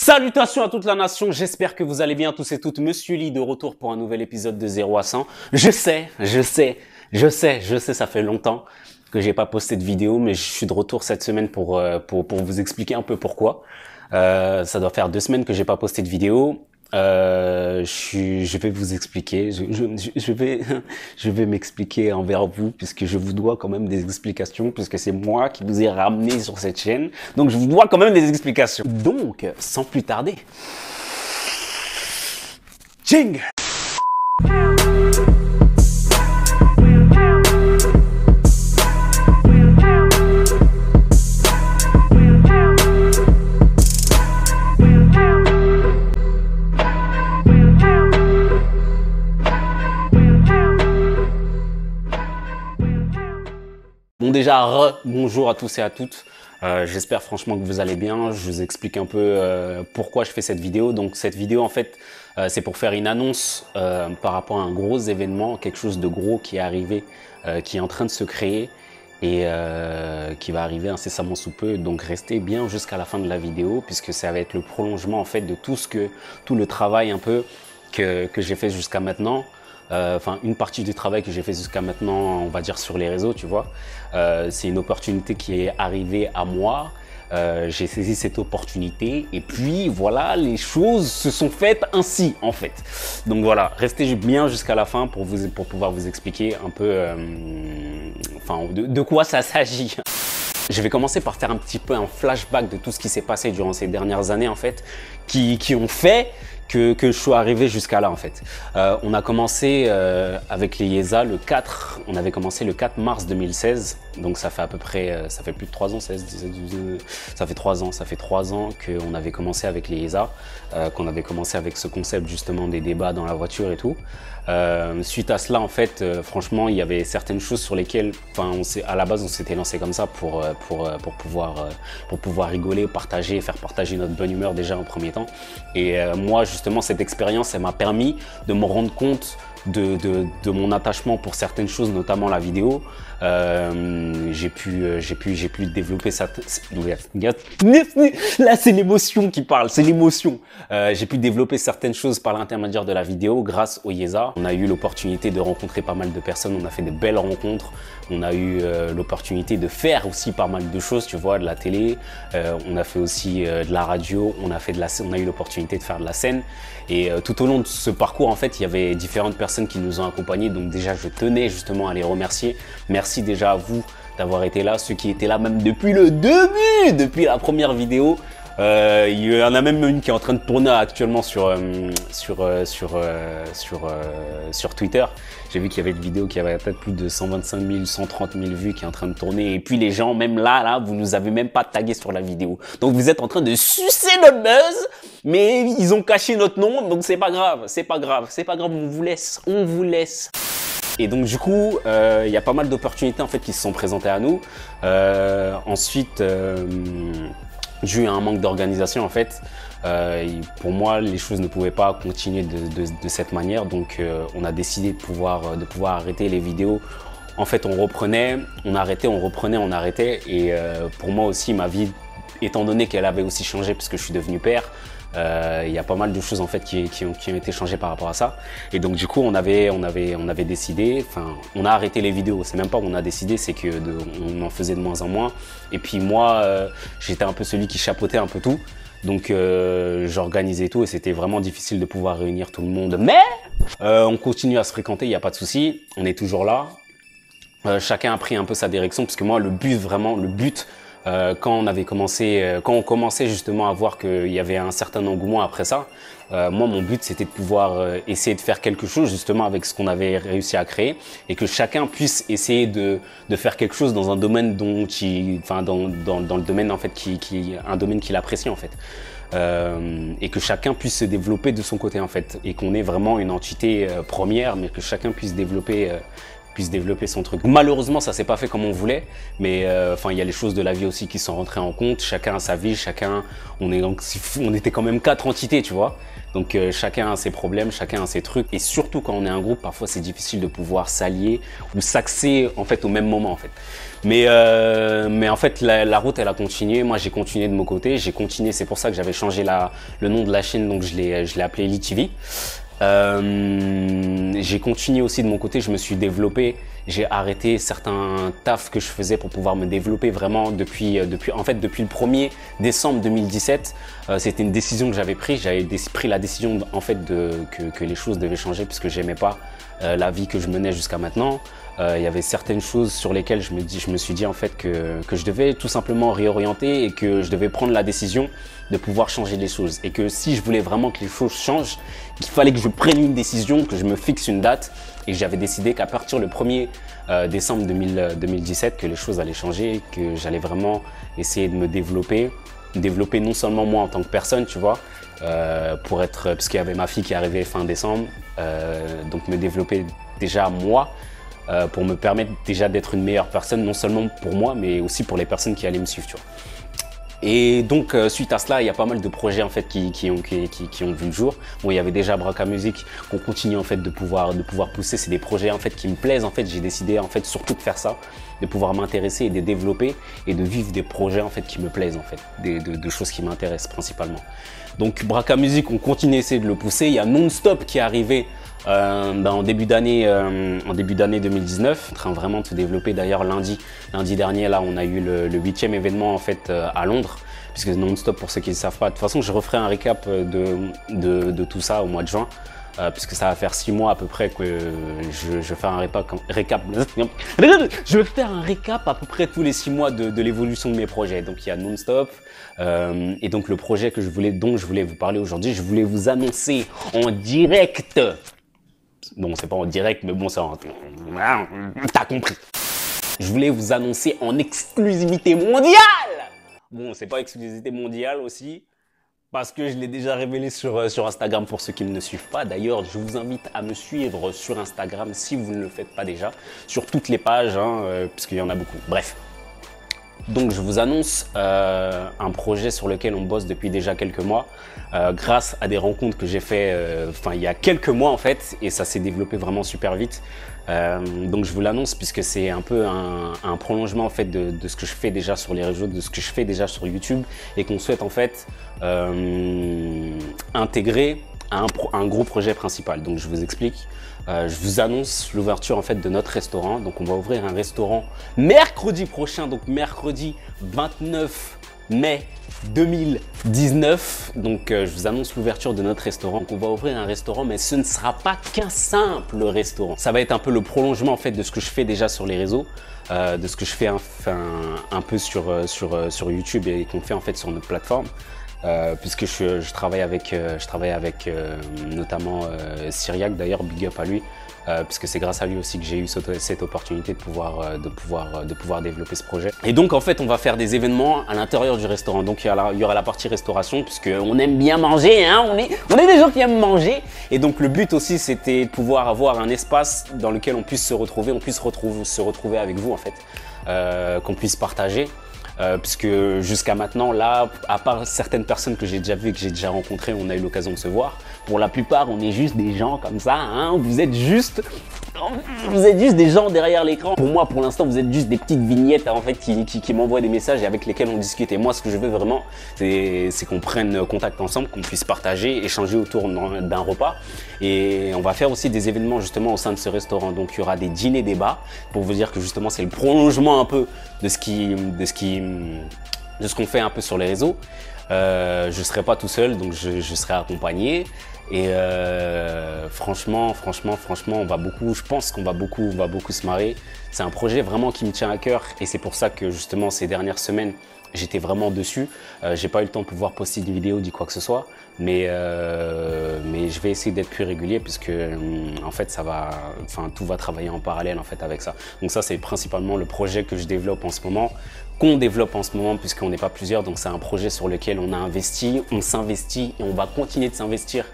Salutations à toute la nation, j'espère que vous allez bien tous et toutes. Monsieur Lee de retour pour un nouvel épisode de 0 à 100. Je sais, ça fait longtemps que j'ai pas posté de vidéo, mais je suis de retour cette semaine pour vous expliquer un peu pourquoi. Ça doit faire 2 semaines que j'ai pas posté de vidéo. Je vais vous expliquer, je vais m'expliquer envers vous, puisque je vous dois quand même des explications, puisque c'est moi qui vous ai ramené sur cette chaîne, donc je vous dois quand même des explications. Donc, sans plus tarder, Ching! Bon déjà, bonjour à tous et à toutes. J'espère franchement que vous allez bien. Je vous explique un peu pourquoi je fais cette vidéo. Donc cette vidéo en fait, c'est pour faire une annonce par rapport à un gros événement, quelque chose de gros qui est arrivé, qui est en train de se créer et qui va arriver incessamment sous peu. Donc restez bien jusqu'à la fin de la vidéo, puisque ça va être le prolongement en fait de tout le travail un peu que j'ai fait jusqu'à maintenant. Enfin, une partie du travail que j'ai fait jusqu'à maintenant, on va dire sur les réseaux, tu vois. C'est une opportunité qui est arrivée à moi. J'ai saisi cette opportunité et puis voilà, les choses se sont faites ainsi en fait. Donc voilà, restez bien jusqu'à la fin pour pouvoir vous expliquer un peu enfin, de quoi ça s'agit. Je vais commencer par faire un petit peu un flashback de tout ce qui s'est passé durant ces dernières années en fait, qui ont fait que je sois arrivé jusqu'à là en fait. On a commencé avec les Yeza le 4, on avait commencé le 4 mars 2016, donc ça fait à peu près, ça fait plus de 3 ans, ça fait 3 ans qu'on avait commencé avec les Yeza, qu'on avait commencé avec ce concept justement des débats dans la voiture et tout. Suite à cela en fait, franchement il y avait certaines choses sur lesquelles, enfin à la base on s'était lancé comme ça pour pouvoir rigoler, partager, faire partager notre bonne humeur déjà en premier temps. Et moi justement cette expérience elle m'a permis de me rendre compte de mon attachement pour certaines choses, notamment la vidéo. J'ai pu développer ça. Là c'est l'émotion qui parle, c'est l'émotion. J'ai pu développer certaines choses par l'intermédiaire de la vidéo grâce au Yeza. On a eu l'opportunité de rencontrer pas mal de personnes, on a fait de belles rencontres. On a eu l'opportunité de faire aussi pas mal de choses, tu vois, de la télé. On a fait aussi de la radio, on a eu l'opportunité de faire de la scène. Et tout au long de ce parcours, en fait, il y avait différentes personnes qui nous ont accompagnés. Donc déjà, je tenais justement à les remercier. Merci déjà à vous d'avoir été là, ceux qui étaient là même depuis le début, depuis la première vidéo. Il y en a même une qui est en train de tourner actuellement sur Twitter. J'ai vu qu'il y avait une vidéo qui avait peut-être plus de 125 000, 130 000 vues qui est en train de tourner. Et puis les gens, même là, vous nous avez même pas tagué sur la vidéo. Donc vous êtes en train de sucer notre buzz, mais ils ont caché notre nom, donc c'est pas grave, on vous laisse. Et donc du coup, il y a pas mal d'opportunités en fait qui se sont présentées à nous. Ensuite, dû à un manque d'organisation en fait, pour moi les choses ne pouvaient pas continuer de cette manière, donc on a décidé de pouvoir arrêter les vidéos. En fait on reprenait, on arrêtait, on reprenait, on arrêtait, et pour moi aussi ma vie, étant donné qu'elle avait aussi changé puisque je suis devenu père, il y a pas mal de choses en fait qui ont été changées par rapport à ça. Et donc du coup on avait décidé, enfin on a arrêté les vidéos, c'est même pas qu'on a décidé, c'est que on en faisait de moins en moins. Et puis moi j'étais un peu celui qui chapeautait un peu tout, donc j'organisais tout et c'était vraiment difficile de pouvoir réunir tout le monde. Mais on continue à se fréquenter, il n'y a pas de souci, on est toujours là. Chacun a pris un peu sa direction, parce que moi le but quand on commençait justement à voir qu'il y avait un certain engouement après ça, moi mon but c'était de pouvoir essayer de faire quelque chose justement avec ce qu'on avait réussi à créer, et que chacun puisse essayer de faire quelque chose dans un domaine dans le domaine en fait un domaine qu'il apprécie en fait. Et que chacun puisse se développer de son côté en fait, et qu'on ait vraiment une entité première, mais que chacun puisse développer puisse développer son truc. Malheureusement, ça s'est pas fait comme on voulait, mais enfin, il y a les choses de la vie aussi qui sont rentrées en compte. Chacun a sa vie, on était quand même 4 entités, tu vois. Donc chacun a ses problèmes, chacun a ses trucs. Et surtout quand on est un groupe, parfois c'est difficile de pouvoir s'allier ou s'axer en fait au même moment en fait. Mais en fait la route elle a continué. Moi j'ai continué de mon côté, j'ai continué. C'est pour ça que j'avais changé le nom de la chaîne, donc je l'ai appelé Elite TV. J'ai continué aussi de mon côté, je me suis développé, j'ai arrêté certains tafs que je faisais pour pouvoir me développer vraiment depuis le 1er décembre 2017. C'était une décision que j'avais prise, pris la décision en fait que les choses devaient changer puisque j'aimais pas la vie que je menais jusqu'à maintenant. Il y avait certaines choses sur lesquelles je me suis dit en fait que je devais tout simplement réorienter et que je devais prendre la décision de pouvoir changer les choses. Et que si je voulais vraiment que les choses changent, il fallait que je prenne une décision, que je me fixe une date. Et j'avais décidé qu'à partir du 1er décembre 2017, que les choses allaient changer, que j'allais vraiment essayer de me développer non seulement moi en tant que personne, tu vois, parce qu'il y avait ma fille qui arrivait fin décembre, donc me développer déjà moi, pour me permettre déjà d'être une meilleure personne, non seulement pour moi, mais aussi pour les personnes qui allaient me suivre, tu vois. Et donc suite à cela, il y a pas mal de projets en fait qui ont vu le jour. Bon, il y avait déjà Braca Music qu'on continue en fait de pouvoir pousser. C'est des projets en fait qui me plaisent. En fait, j'ai décidé en fait surtout de faire ça, de pouvoir m'intéresser et de développer et de vivre des projets en fait qui me plaisent en fait, de choses qui m'intéressent principalement. Donc Braca Music, on continue à essayer de le pousser. Il y a Non-Stop qui est arrivé en début d'année 2019, en train vraiment de se développer. D'ailleurs lundi dernier là on a eu le 8e événement en fait à Londres, puisque Non-Stop, pour ceux qui ne savent pas, de toute façon je referai un récap de tout ça au mois de juin, puisque ça va faire 6 mois à peu près que je fais un récap. Je vais faire un récap à peu près tous les 6 mois de l'évolution de mes projets. Donc il y a Non-Stop, et donc le projet dont je voulais vous parler aujourd'hui, je voulais vous annoncer en direct. Bon, c'est pas en direct, mais bon, t'as compris. Je voulais vous annoncer en exclusivité mondiale. Bon, c'est pas exclusivité mondiale aussi, parce que je l'ai déjà révélé sur Instagram pour ceux qui ne me suivent pas. D'ailleurs, je vous invite à me suivre sur Instagram si vous ne le faites pas déjà, sur toutes les pages, puisqu'il y en a beaucoup. Bref. Donc je vous annonce un projet sur lequel on bosse depuis déjà quelques mois, grâce à des rencontres que j'ai fait il y a quelques mois en fait, et ça s'est développé vraiment super vite. Donc je vous l'annonce puisque c'est un peu un prolongement en fait de ce que je fais déjà sur les réseaux, de ce que je fais déjà sur YouTube, et qu'on souhaite en fait intégrer à un gros projet principal. Donc je vous explique. Je vous annonce l'ouverture en fait de notre restaurant. Donc on va ouvrir un restaurant mercredi prochain, donc mercredi 29 mai 2019. Donc je vous annonce l'ouverture de notre restaurant. Donc on va ouvrir un restaurant, mais ce ne sera pas qu'un simple restaurant. Ça va être un peu le prolongement en fait de ce que je fais déjà sur les réseaux, de ce que je fais un peu sur YouTube et qu'on fait en fait sur notre plateforme. Puisque je travaille avec notamment Cyriac, d'ailleurs, big up à lui, puisque c'est grâce à lui aussi que j'ai eu cette opportunité de pouvoir développer ce projet. Et donc en fait on va faire des événements à l'intérieur du restaurant. Donc il y aura la partie restauration, puisque on aime bien manger, hein, on est des gens qui aiment manger. Et donc le but aussi c'était de pouvoir avoir un espace dans lequel on puisse se retrouver, se retrouver avec vous en fait, qu'on puisse partager. Puisque jusqu'à maintenant, là, à part certaines personnes que j'ai déjà vues, que j'ai déjà rencontrées, on a eu l'occasion de se voir. Pour la plupart, on est juste des gens comme ça, hein. Vous êtes juste des gens derrière l'écran. Pour moi, pour l'instant, vous êtes juste des petites vignettes en fait qui m'envoient des messages et avec lesquels on discute. Et moi, ce que je veux vraiment, c'est qu'on prenne contact ensemble, qu'on puisse partager, échanger autour d'un repas. Et on va faire aussi des événements justement au sein de ce restaurant. Donc, il y aura des dîners débats pour vous dire que justement, c'est le prolongement un peu de ce qu'on fait un peu sur les réseaux. Je ne serai pas tout seul, donc je serai accompagné. Et franchement, je pense qu'on va beaucoup se marrer. C'est un projet vraiment qui me tient à cœur et c'est pour ça que justement ces dernières semaines, j'étais vraiment dessus. J'ai pas eu le temps de pouvoir poster une vidéo, dit quoi que ce soit, mais je vais essayer d'être plus régulier puisque en fait tout va travailler en parallèle en fait avec ça. Donc ça c'est principalement le projet que je développe en ce moment, puisqu'on n'est pas plusieurs. Donc c'est un projet sur lequel on a investi, on s'investit et on va continuer de s'investir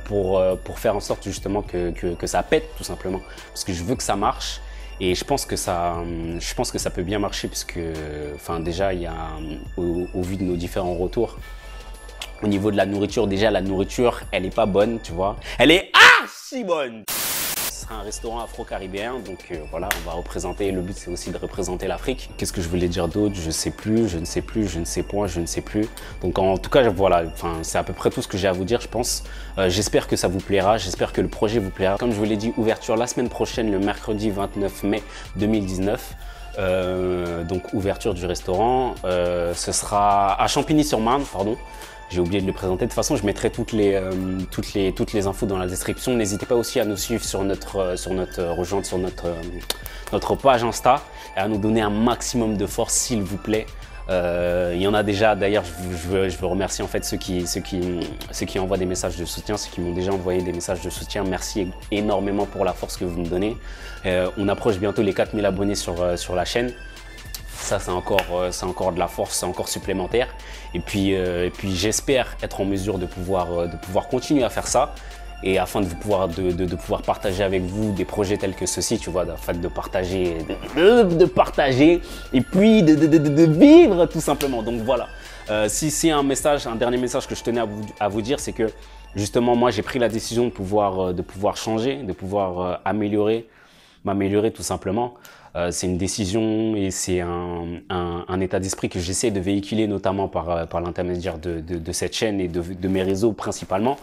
pour faire en sorte justement que ça pète tout simplement. Parce que je veux que ça marche. Et je pense que ça peut bien marcher puisque, enfin déjà, il y a, au vu de nos différents retours, au niveau de la nourriture, déjà la nourriture, elle est pas bonne, tu vois. Elle est archi bonne. Ce sera un restaurant afro-caribéen, donc voilà, on va représenter, le but c'est aussi de représenter l'Afrique. Qu'est-ce que je voulais dire d'autre? Je sais plus, je ne sais plus, je ne sais point, je ne sais plus. Donc en tout cas, voilà, enfin, c'est à peu près tout ce que j'ai à vous dire, je pense. J'espère que ça vous plaira, j'espère que le projet vous plaira. Comme je vous l'ai dit, ouverture la semaine prochaine, le mercredi 29 mai 2019. Donc ouverture du restaurant, ce sera à Champigny-sur-Marne, pardon. J'ai oublié de le présenter. De toute façon, je mettrai toutes les infos dans la description. N'hésitez pas aussi à nous suivre sur notre page Insta et à nous donner un maximum de force, s'il vous plaît. Il y en a déjà. D'ailleurs, je veux remercier en fait ceux qui envoient des messages de soutien, ceux qui m'ont déjà envoyé des messages de soutien. Merci énormément pour la force que vous me donnez. On approche bientôt les 4000 abonnés sur la chaîne. Ça, c'est encore de la force, c'est encore supplémentaire. Et puis j'espère être en mesure de pouvoir continuer à faire ça. Et afin de pouvoir partager avec vous des projets tels que ceux-ci, tu vois, afin de partager, et puis de vivre tout simplement. Donc voilà. Si c'est un dernier message que je tenais à vous dire, c'est que justement, moi, j'ai pris la décision de pouvoir changer, de pouvoir m'améliorer tout simplement. C'est une décision et c'est un état d'esprit que j'essaie de véhiculer notamment par l'intermédiaire de cette chaîne et de mes réseaux principalement.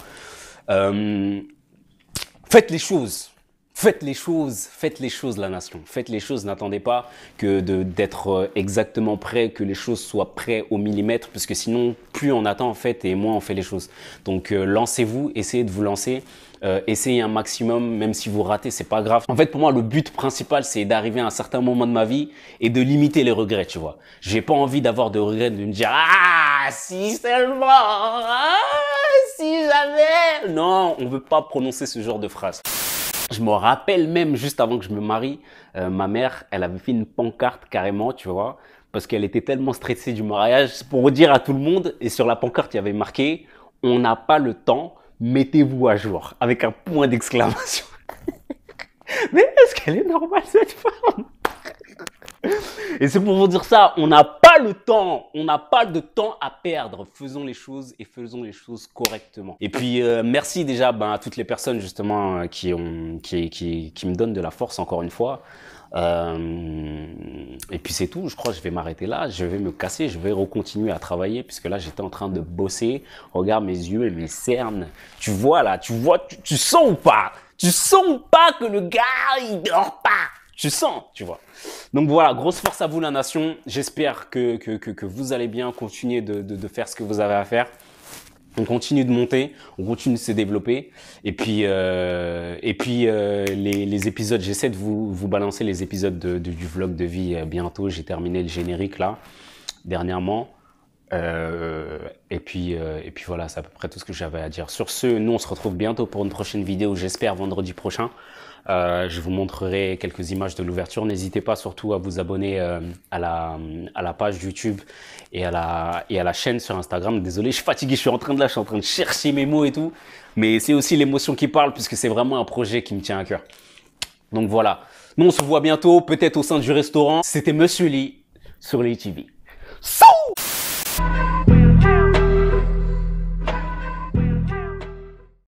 Faites les choses. Faites les choses la nation. Faites les choses, n'attendez pas d'être exactement prêt, que les choses soient prêtes au millimètre, parce que sinon, plus on attend en fait et moins on fait les choses. Donc lancez-vous, essayez de vous lancer, essayez un maximum, même si vous ratez, c'est pas grave. En fait, pour moi, le but principal, c'est d'arriver à un certain moment de ma vie et de limiter les regrets, tu vois. J'ai pas envie d'avoir de regrets, de me dire « Ah, si seulement, ah, si jamais !» Non, on veut pas prononcer ce genre de phrase. Je me rappelle même, juste avant que je me marie, ma mère, elle avait fait une pancarte carrément, tu vois, parce qu'elle était tellement stressée du mariage, pour dire à tout le monde, et sur la pancarte, il y avait marqué « On n'a pas le temps, mettez-vous à jour », avec un point d'exclamation. Mais est-ce qu'elle est normale, cette femme? Et c'est pour vous dire ça, on n'a pas le temps, on n'a pas de temps à perdre. Faisons les choses et faisons les choses correctement. Et puis merci déjà à toutes les personnes justement qui me donnent de la force encore une fois. Et puis c'est tout, je crois que je vais m'arrêter là, je vais me casser, je vais recontinuer à travailler puisque là j'étais en train de bosser. Regarde mes yeux et mes cernes. Tu vois là, tu sens ou pas? Tu sens ou pas que le gars il dort pas? Tu sens, tu vois. Donc voilà, grosse force à vous la nation. J'espère que vous allez bien continuer de faire ce que vous avez à faire. On continue de monter, on continue de se développer. Et puis les épisodes, j'essaie de vous balancer les épisodes du vlog de vie bientôt. J'ai terminé le générique là, dernièrement. Et puis voilà, c'est à peu près tout ce que j'avais à dire. Sur ce, nous on se retrouve bientôt pour une prochaine vidéo, j'espère vendredi prochain. Je vous montrerai quelques images de l'ouverture. N'hésitez pas surtout à vous abonner à la page YouTube et à la chaîne sur Instagram. Désolé, je suis fatigué, je suis en train de chercher mes mots et tout. Mais c'est aussi l'émotion qui parle puisque c'est vraiment un projet qui me tient à cœur. Donc voilà, nous on se voit bientôt, peut-être au sein du restaurant. C'était Monsieur Lee sur Lee TV. So